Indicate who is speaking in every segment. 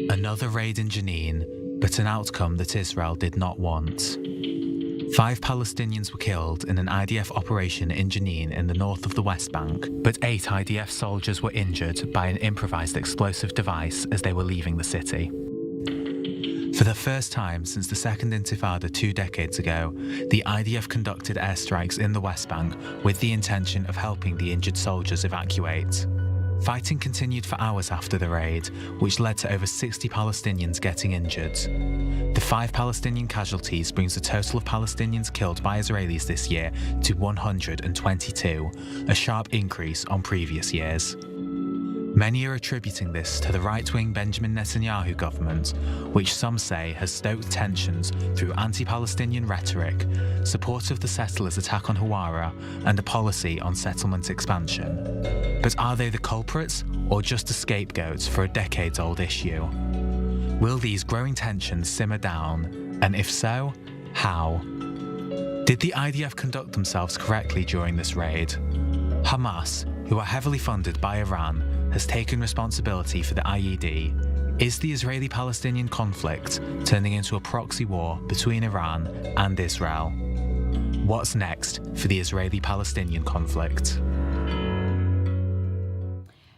Speaker 1: Another raid in Jenin, but an outcome that Israel did not want. 5 Palestinians were killed in an IDF operation in Jenin in the north of the West Bank, but 8 IDF soldiers were injured by an improvised explosive device as they were leaving the city. For the first time since the Second Intifada 2 decades ago, the IDF conducted airstrikes in the West Bank with the intention of helping the injured soldiers evacuate. Fighting continued for hours after the raid, which led to over 60 Palestinians getting injured. The 5 Palestinian casualties brings the total of Palestinians killed by Israelis this year to 122, a sharp increase on previous years. Many are attributing this to the right-wing Benjamin Netanyahu government, which some say has stoked tensions through anti-Palestinian rhetoric, support of the settlers' attack on Hawara, and a policy on settlement expansion. But are they the culprits, or just a scapegoat for a decades-old issue? Will these growing tensions simmer down, and if so, how? Did the IDF conduct themselves correctly during this raid? Hamas, who are heavily funded by Iran, has taken responsibility for the IED. Is the Israeli-Palestinian conflict turning into a proxy war between Iran and Israel? What's next for the Israeli-Palestinian conflict?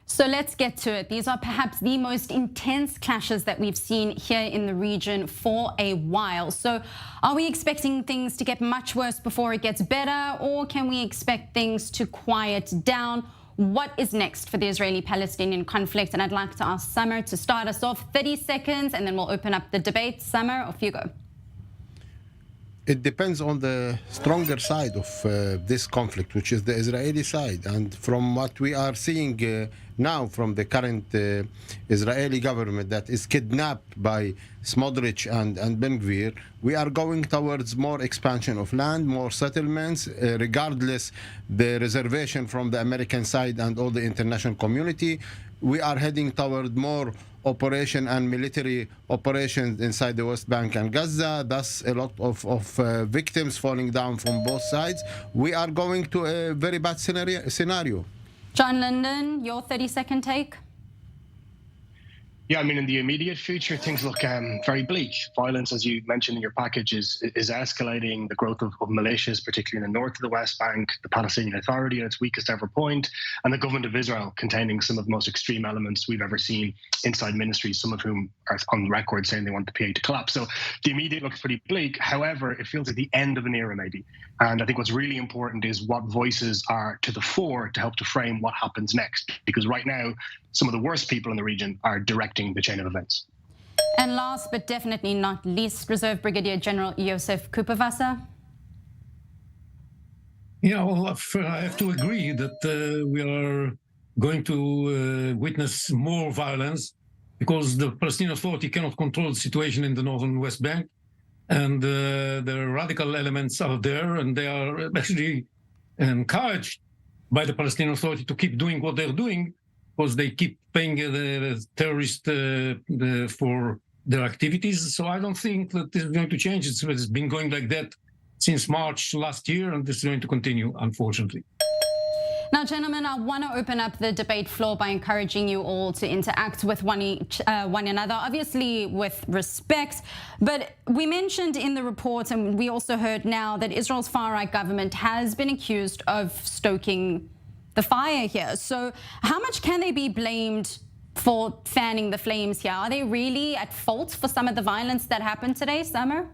Speaker 2: So let's get to it. These are perhaps the most intense clashes that we've seen here in the region for a while. So are we expecting things to get much worse before it gets better, or can we expect things to quiet down? What is next for the Israeli-Palestinian conflict? And I'd like to ask Summer to start us off. 30 seconds, and then we'll open up the debate. Summer, off you go.
Speaker 3: It depends on the stronger side of this conflict, which is the Israeli side. And from what we are seeing now from the current Israeli government that is kidnapped by Smotrich and Ben Gvir, we are going towards more expansion of land, more settlements, regardless the reservation from the American side and all the international community. We are heading toward more operation and military operations inside the West Bank and Gaza, thus a lot of victims falling down from both sides. We are going to a very bad scenario.
Speaker 2: John Lyndon, your 30-second take?
Speaker 4: Yeah, I mean, in the immediate future, things look very bleak. Violence, as you mentioned in your package, is escalating. The growth of militias, particularly in the north of the West Bank, the Palestinian Authority at its weakest ever point, and the government of Israel containing some of the most extreme elements we've ever seen inside ministries, some of whom are on record saying they want the PA to collapse. So the immediate looks pretty bleak. However, it feels like the end of an era, maybe. And I think what's really important is what voices are to the fore to help to frame what happens next. Because right now, some of the worst people in the region are directing the chain of events.
Speaker 2: And last but definitely not least, Reserve Brigadier General Yosef Kuperwasser.
Speaker 5: Yeah, well, I have to agree that we are going to witness more violence because the Palestinian Authority cannot control the situation in the northern West Bank. And the radical elements are there, and they are actually encouraged by the Palestinian Authority to keep doing what they're doing, because they keep paying the terrorists for their activities. So I don't think that this is going to change. It's been going like that since March last year, and this is going to continue, unfortunately.
Speaker 2: Now, gentlemen, I want to open up the debate floor by encouraging you all to interact with one another, obviously with respect. But we mentioned in the report, and we also heard now, that Israel's far-right government has been accused of stoking the fire here. So how much can they be blamed for fanning the flames here? Are they really at fault for some of the violence that happened today, Summer?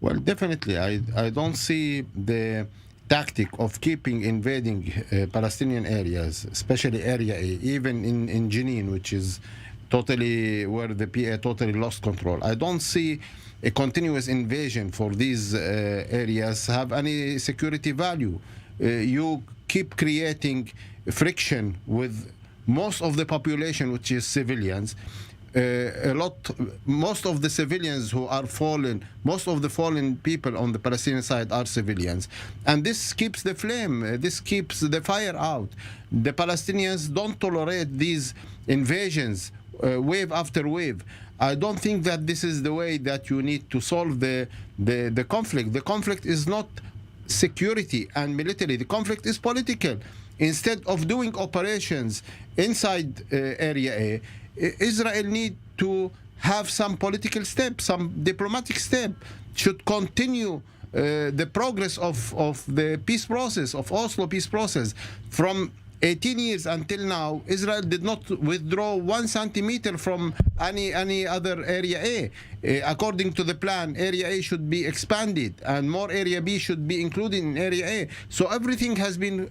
Speaker 3: Well, definitely. I don't see the tactic of keeping invading Palestinian areas, especially Area A, even in Jenin, which is totally where the PA totally lost control. I don't see a continuous invasion for these areas have any security value. You keep creating friction with most of the population, which is civilians. Most of the civilians who are fallen, most of the fallen people on the Palestinian side are civilians. And this keeps the flame, this keeps the fire out. The Palestinians don't tolerate these invasions wave after wave. I don't think that this is the way that you need to solve the conflict. The conflict is not security and military. The conflict is political. Instead of doing operations inside Area A, Israel need to have some political step, some diplomatic step, should continue the progress of the peace process, of Oslo peace process. From 18 years until now, Israel did not withdraw 1 centimeter from any other Area A. According to the plan, Area A should be expanded and more Area B should be included in Area A. So everything has been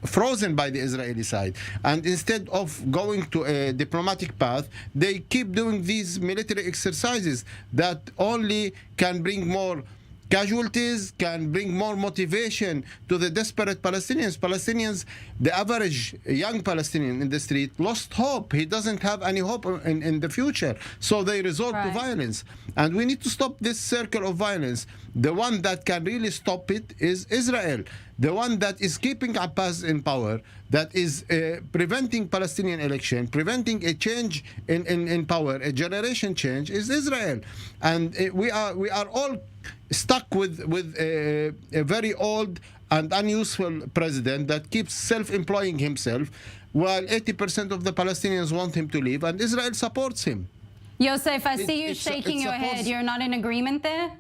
Speaker 3: frozen by the Israeli side. And instead of going to a diplomatic path, they keep doing these military exercises that only can bring more casualties, can bring more motivation to the desperate Palestinians. The average young Palestinian in the street lost hope. He doesn't have any hope in the future. So they resort to violence. And we need to stop this circle of violence. The one that can really stop it is Israel. The one that is keeping Abbas in power, that is preventing Palestinian election, preventing a change in power, a generation change, is Israel. And we are all stuck with a very old and unuseful president that keeps self-employing himself, while 80% of the Palestinians want him to leave, and Israel supports him.
Speaker 2: Yosef, I see you shaking your head. You're not in agreement there?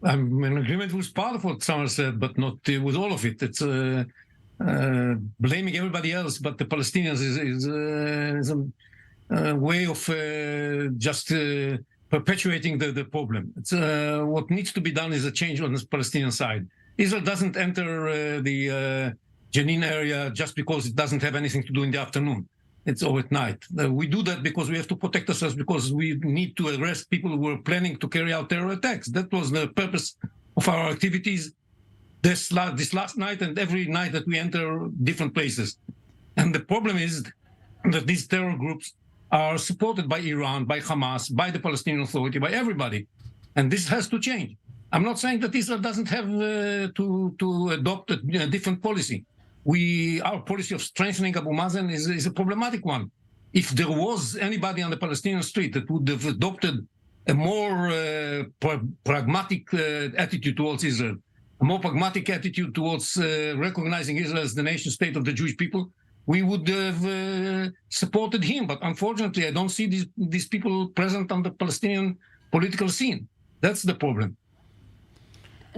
Speaker 5: I'm in agreement with part of what Samar said, but not with all of it. It's blaming everybody else, but the Palestinians is a way of just perpetuating the problem. It's, what needs to be done is a change on the Palestinian side. Israel doesn't enter the Jenin area just because it doesn't have anything to do in the afternoon. It's all at night. We do that because we have to protect ourselves, because we need to arrest people who were planning to carry out terror attacks. That was the purpose of our activities this last night and every night that we enter different places. And the problem is that these terror groups are supported by Iran, by Hamas, by the Palestinian Authority, by everybody. And this has to change. I'm not saying that Israel doesn't have to adopt a different policy. Our policy of strengthening Abu Mazen is a problematic one. If there was anybody on the Palestinian street that would have adopted a more pragmatic attitude towards Israel, a more pragmatic attitude towards recognizing Israel as the nation state of the Jewish people, we would have supported him. But unfortunately, I don't see these people present on the Palestinian political scene. That's the problem.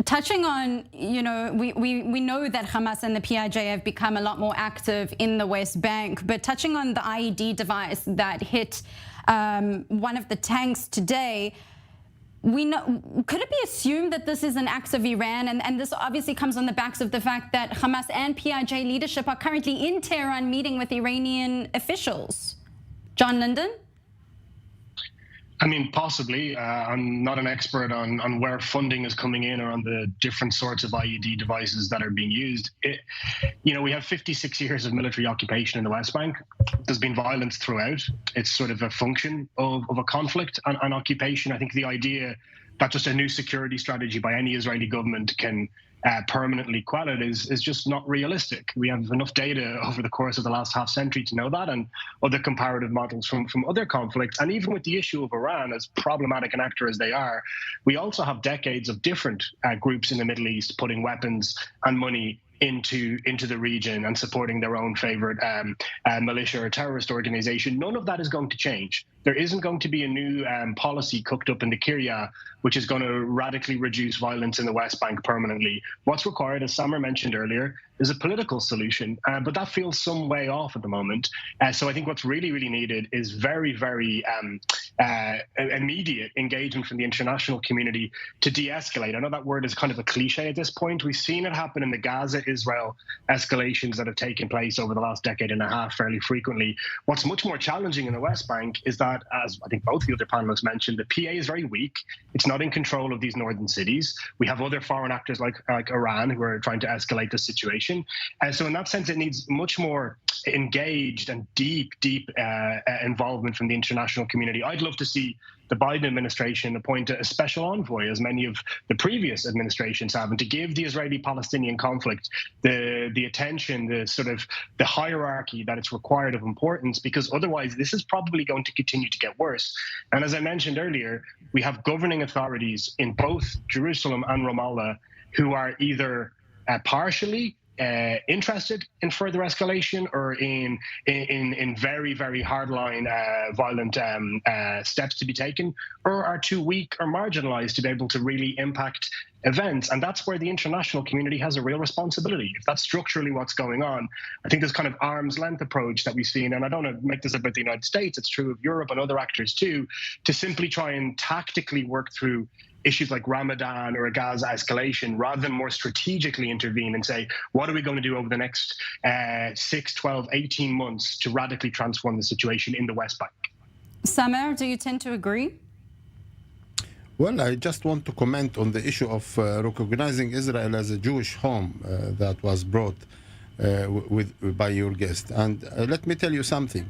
Speaker 2: Touching on, we know that Hamas and the PIJ have become a lot more active in the West Bank, but touching on the IED device that hit one of the tanks today, could it be assumed that this is an act of Iran? And this obviously comes on the backs of the fact that Hamas and PIJ leadership are currently in Tehran meeting with Iranian officials. John Lyndon?
Speaker 4: I mean, possibly. I'm not an expert on where funding is coming in or on the different sorts of IED devices that are being used. We have 56 years of military occupation in the West Bank. There's been violence throughout. It's sort of a function of a conflict and occupation. I think the idea that just a new security strategy by any Israeli government can permanently quell it is just not realistic. We have enough data over the course of the last half century to know that, and other comparative models from other conflicts. And even with the issue of Iran, as problematic an actor as they are, we also have decades of different groups in the Middle East putting weapons and money into the region and supporting their own favorite militia or terrorist organization. None of that is going to change. There isn't going to be a new policy cooked up in the Kiryat, which is going to radically reduce violence in the West Bank permanently. What's required, as Samar mentioned earlier, is a political solution, but that feels some way off at the moment. So I think what's really, really needed is very, very immediate engagement from the international community to de-escalate. I know that word is kind of a cliche at this point. We've seen it happen in the Gaza-Israel escalations that have taken place over the last decade and a half fairly frequently. What's much more challenging in the West Bank is that, as I think both the other panelists mentioned, the PA is very weak. It's not in control of these northern cities. We have other foreign actors like Iran who are trying to escalate the situation. And so in that sense, it needs much more engaged and deep involvement from the international community. I'd love to see the Biden administration appoint a special envoy, as many of the previous administrations have, and to give the Israeli-Palestinian conflict the attention, the hierarchy that it's required of importance, because otherwise this is probably going to continue to get worse. And as I mentioned earlier, we have governing authorities in both Jerusalem and Ramallah who are either partially interested in further escalation or in very, very hardline violent steps to be taken, or are too weak or marginalized to be able to really impact events. And that's where the international community has a real responsibility. If that's structurally what's going on, I think this kind of arm's length approach that we've seen, and I don't want to make this about the United States, it's true of Europe and other actors too, to simply try and tactically work through issues like Ramadan or a Gaza escalation, rather than more strategically intervene and say, what are we going to do over the next 6, 12, 18 months to radically transform the situation in the West Bank?
Speaker 2: Samer, do you tend to agree?
Speaker 3: Well, I just want to comment on the issue of recognizing Israel as a Jewish home that was brought by your guest. And let me tell you something.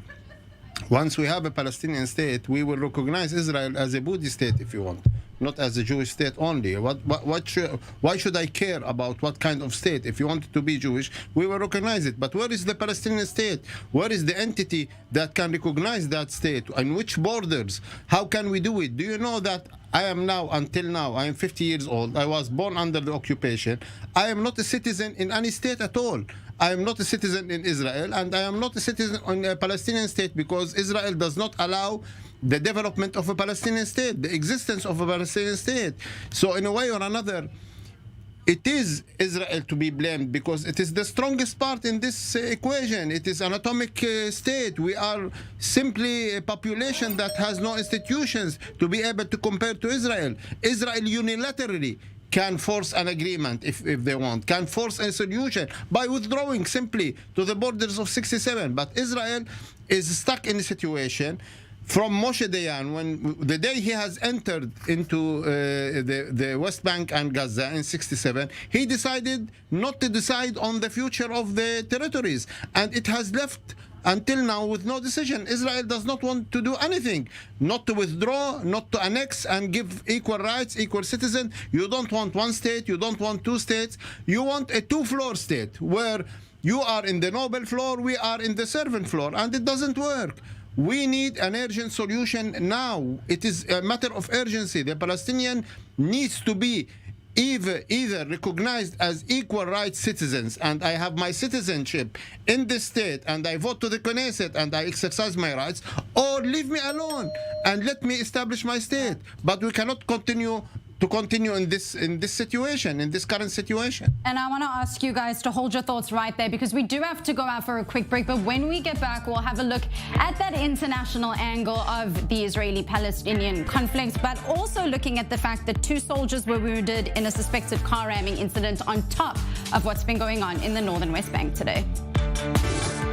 Speaker 3: Once we have a Palestinian state, we will recognize Israel as a Buddhist state, if you want, not as a Jewish state only. Why should I care about what kind of state? If you want it to be Jewish, we will recognize it. But where is the Palestinian state? Where is the entity that can recognize that state? And which borders? How can we do it? Do you know that I am now, until now, I am 50 years old. I was born under the occupation. I am not a citizen in any state at all. I am not a citizen in Israel, and I am not a citizen in a Palestinian state, because Israel does not allow the development of a Palestinian state, the existence of a Palestinian state. So in a way or another, it is Israel to be blamed, because it is the strongest part in this equation. It is an atomic state. We are simply a population that has no institutions to be able to compare to Israel. Israel unilaterally can force an agreement if they want, can force a solution by withdrawing simply to the borders of 67. But Israel is stuck in a situation from Moshe Dayan, when the day he has entered into the West Bank and Gaza in 67, he decided not to decide on the future of the territories. And it has left until now with no decision. Israel does not want to do anything, not to withdraw, not to annex and give equal rights, equal citizen. You don't want one state, you don't want two states. You want a two-floor state where you are in the noble floor, we are in the servant floor, and it doesn't work. We need an urgent solution now. It is a matter of urgency. The Palestinian needs to be either recognized as equal rights citizens, and I have my citizenship in this state, and I vote to the Knesset, and I exercise my rights, or leave me alone and let me establish my state. But we cannot continue in this situation, in this current situation.
Speaker 2: And I want to ask you guys to hold your thoughts right there, because we do have to go out for a quick break. But when we get back, we'll have a look at that international angle of the Israeli-Palestinian conflict, but also looking at the fact that 2 soldiers were wounded in a suspected car ramming incident on top of what's been going on in the northern West Bank today.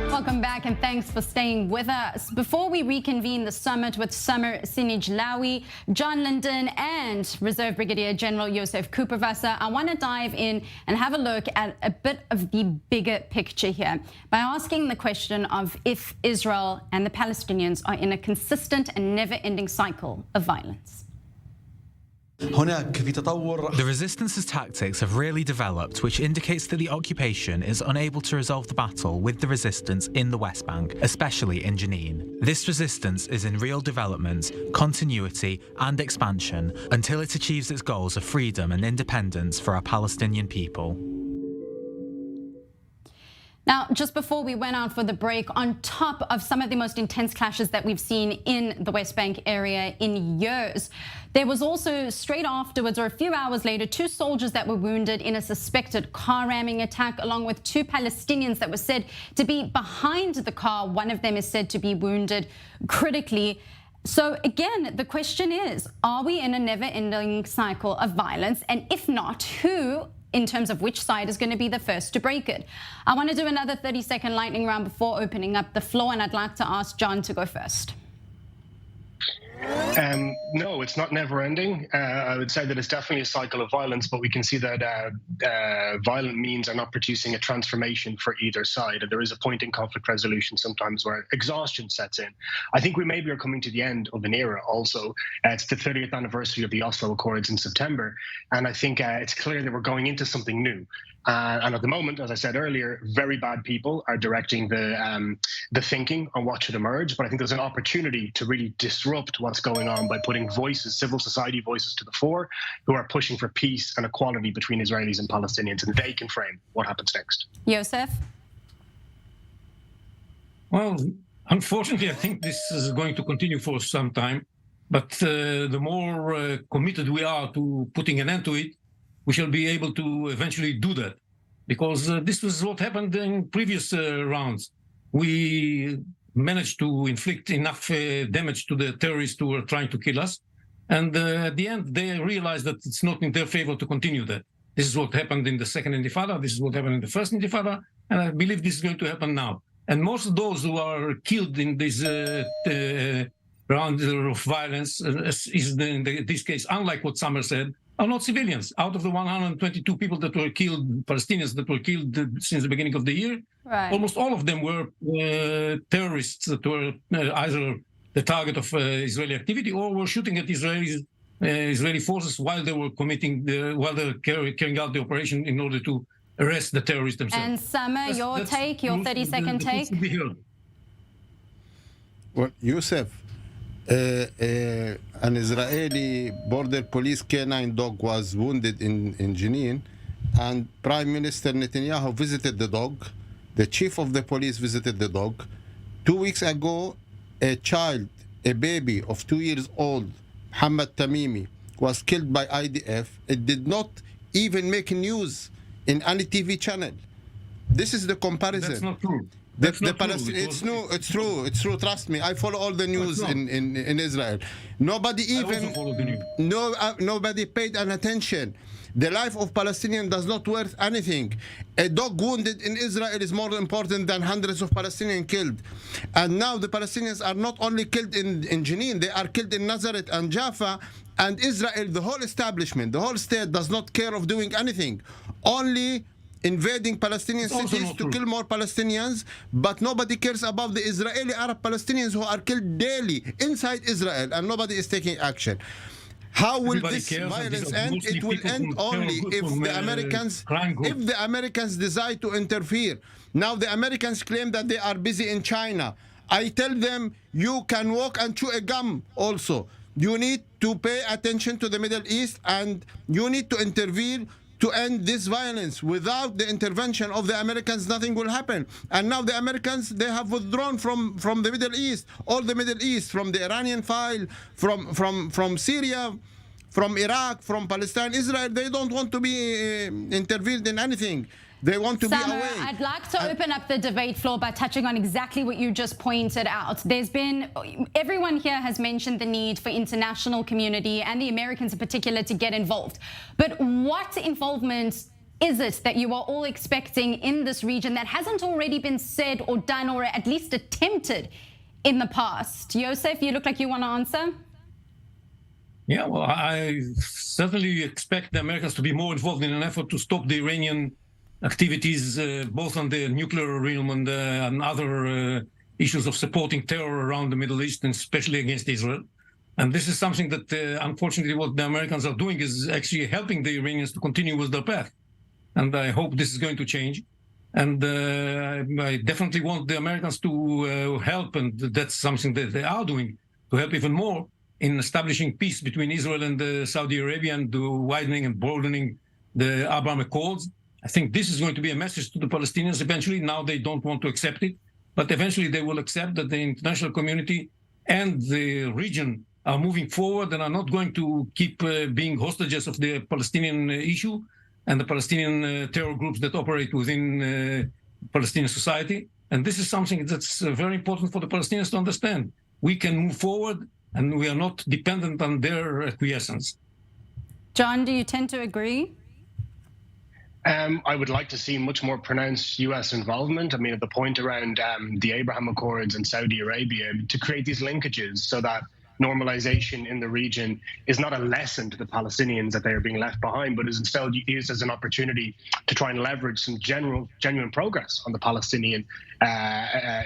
Speaker 2: Welcome back, and thanks for staying with us. Before we reconvene the summit with Siniflawi, John Lyndon, and Reserve Brigadier General Yosef Kuperwasser, I want to dive in and have a look at a bit of the bigger picture here by asking the question of if Israel and the Palestinians are in a consistent and never-ending cycle of violence.
Speaker 1: The resistance's tactics have really developed, which indicates that the occupation is unable to resolve the battle with the resistance in the West Bank, especially in Jenin. This resistance is in real development, continuity and expansion until it achieves its goals of freedom and independence for our Palestinian people.
Speaker 2: Now, just before we went out for the break, on top of some of the most intense clashes that we've seen in the West Bank area in years, there was also straight afterwards, or a few hours later, 2 soldiers that were wounded in a suspected car ramming attack, along with 2 Palestinians that were said to be behind the car. One of them is said to be wounded critically. So again, the question is, are we in a never-ending cycle of violence? And if not, who, in terms of which side, is going to be the first to break it? I want to do another 30-second lightning round before opening up the floor, and I'd like to ask John to go first.
Speaker 4: No, it's not never ending. I would say that it's definitely a cycle of violence, but we can see that violent means are not producing a transformation for either side. And there is a point in conflict resolution sometimes where exhaustion sets in. I think we maybe are coming to the end of an era also. It's the 30th anniversary of the Oslo Accords in September. And I think it's clear that we're going into something new. And at the moment, as I said earlier, very bad people are directing the thinking on what should emerge. But I think there's an opportunity to really disrupt what's going on by putting voices, civil society voices, to the fore, who are pushing for peace and equality between Israelis and Palestinians, and they can frame what happens next.
Speaker 2: Yosef?
Speaker 5: Well, unfortunately, I think this is going to continue for some time. But the more committed we are to putting an end to it, we shall be able to eventually do that. Because this was what happened in previous rounds. We managed to inflict enough damage to the terrorists who were trying to kill us. And at the end, they realized that it's not in their favor to continue that. This is what happened in the second Intifada. This is what happened in the first Intifada. And I believe this is going to happen now. And most of those who are killed in this round of violence, is in this case, unlike what Summer said, are not civilians. Out of the 122 people that were killed, Palestinians that were killed since the beginning of the year, almost all of them were terrorists that were either the target of Israeli activity or were shooting at Israeli forces while they were while they were carrying out the operation in order to arrest the terrorists themselves.
Speaker 2: And Summer, your 30-second take?
Speaker 3: Well, Yosef, an Israeli border police canine dog was wounded in Jenin, and Prime Minister Netanyahu visited the dog. The chief of the police visited the dog. 2 weeks ago, a baby of 2 years old, Muhammad Tamimi, was killed by IDF. It did not even make news in any TV channel. This is the comparison.
Speaker 5: That's not true.
Speaker 3: It's true. Trust me. I follow all the news in Israel. Nobody nobody paid an attention. The life of Palestinian does not worth anything. A dog wounded in Israel is more important than hundreds of Palestinians killed. And now the Palestinians are not only killed in Jenin, they are killed in Nazareth and Jaffa. And Israel, the whole establishment, the whole state does not care of doing anything. Only invading Palestinian cities to kill more Palestinians, but nobody cares about the Israeli Arab Palestinians who are killed daily inside Israel, and nobody is taking action. How will this violence end? It will end only if the Americans decide to interfere. Now the Americans claim that they are busy in China. I tell them, you can walk and chew a gum also. You need to pay attention to the Middle East, and you need to intervene to end this violence. Without the intervention of the Americans, nothing will happen. And now the Americans, they have withdrawn from the Middle East, all the Middle East, from the Iranian file, from Syria, from Iraq, from Palestine, Israel. They don't want to be intervened in anything. They want to be away.
Speaker 2: I'd like to open up the debate floor by touching on exactly what you just pointed out. Everyone here has mentioned the need for international community and the Americans in particular to get involved. But what involvement is it that you are all expecting in this region that hasn't already been said or done or at least attempted in the past? Yosef, you look like you want to answer.
Speaker 5: Yeah, well, I certainly expect the Americans to be more involved in an effort to stop the Iranian activities, both on the nuclear realm and other issues of supporting terror around the Middle East, and especially against Israel. And this is something that, unfortunately, what the Americans are doing is actually helping the Iranians to continue with their path. And I hope this is going to change. And I definitely want the Americans to help, and that's something that they are doing, to help even more in establishing peace between Israel and Saudi Arabia, and widening and broadening the Abraham Accords. I think this is going to be a message to the Palestinians eventually. Now they don't want to accept it, but eventually they will accept that the international community and the region are moving forward and are not going to keep being hostages of the Palestinian issue and the Palestinian terror groups that operate within Palestinian society. And this is something that's very important for the Palestinians to understand. We can move forward, and we are not dependent on their acquiescence.
Speaker 2: John, do you tend to agree?
Speaker 4: I would like to see much more pronounced U.S. involvement. I mean, at the point around the Abraham Accords and Saudi Arabia, to create these linkages so that normalization in the region is not a lesson to the Palestinians that they are being left behind, but is instead used as an opportunity to try and leverage some genuine progress on the Palestinian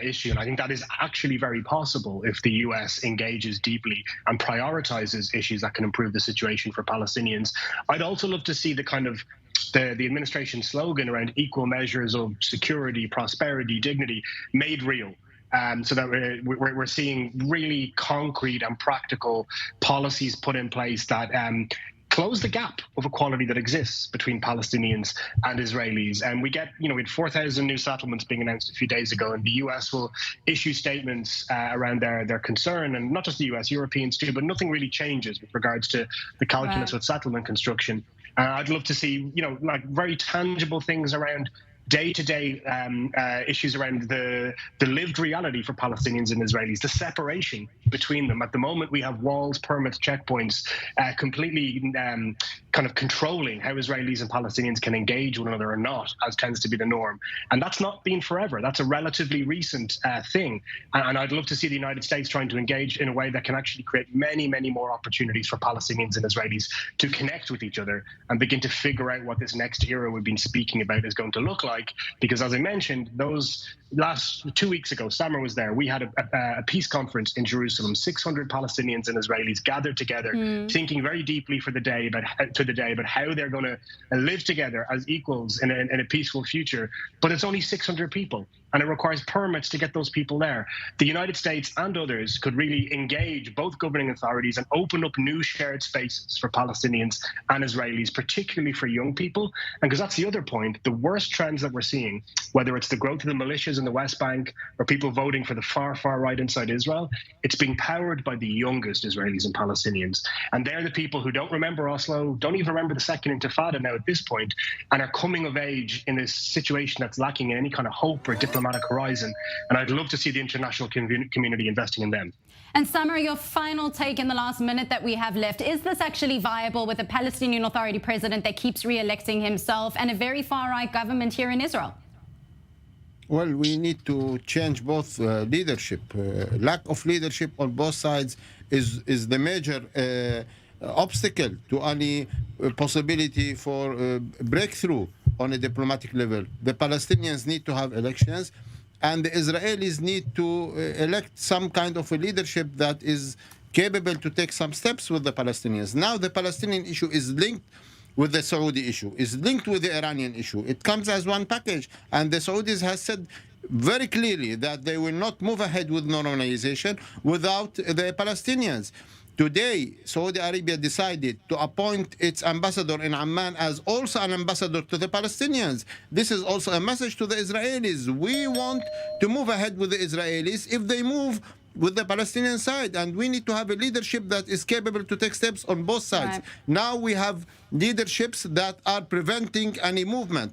Speaker 4: issue. And I think that is actually very possible if the US engages deeply and prioritizes issues that can improve the situation for Palestinians. I'd also love to see the kind of the administration slogan around equal measures of security, prosperity, dignity made real. So that we're seeing really concrete and practical policies put in place that close the gap of equality that exists between Palestinians and Israelis. And we get, we had 4,000 new settlements being announced a few days ago, and the US will issue statements around their concern, and not just the US, Europeans too, but nothing really changes with regards to the calculus with settlement construction. I'd love to see, like very tangible things around day-to-day issues around the lived reality for Palestinians and Israelis, the separation between them. At the moment, we have walls, permits, checkpoints, completely kind of controlling how Israelis and Palestinians can engage one another or not, as tends to be the norm. And that's not been forever. That's a relatively recent thing. And I'd love to see the United States trying to engage in a way that can actually create many, many more opportunities for Palestinians and Israelis to connect with each other and begin to figure out what this next era we've been speaking about is going to look like. Because as I mentioned, those last 2 weeks ago, Samar was there, we had a peace conference in Jerusalem. 600 Palestinians and Israelis gathered together, thinking very deeply for the day about how they're going to live together as equals in a peaceful future. But it's only 600 people, and it requires permits to get those people there. The United States and others could really engage both governing authorities and open up new shared spaces for Palestinians and Israelis, particularly for young people. And because that's the other point, the worst trends that we're seeing, whether it's the growth of the militias in the West Bank or people voting for the far, far right inside Israel, it's being powered by the youngest Israelis and Palestinians. And they're the people who don't remember Oslo, don't even remember the Second Intifada now at this point, and are coming of age in this situation that's lacking in any kind of hope or diplomatic horizon. And I'd love to see the international community investing in them.
Speaker 2: And Samar, your final take in the last minute that we have left. Is this actually viable with a Palestinian Authority president that keeps re-electing himself and a very far-right government here in Israel?
Speaker 3: Well, we need to change both leadership. Lack of leadership on both sides is the major obstacle to any possibility for breakthrough on a diplomatic level. The Palestinians need to have elections, and the Israelis need to elect some kind of a leadership that is capable to take some steps with the Palestinians. Now the Palestinian issue is linked with the Saudi issue, is linked with the Iranian issue. It comes as one package, and the Saudis has said very clearly that they will not move ahead with normalization without the Palestinians. Today, Saudi Arabia decided to appoint its ambassador in Amman as also an ambassador to the Palestinians. This is also a message to the Israelis. We want to move ahead with the Israelis if they move with the Palestinian side, and we need to have a leadership that is capable to take steps on both sides. Right. Now we have leaderships that are preventing any movement.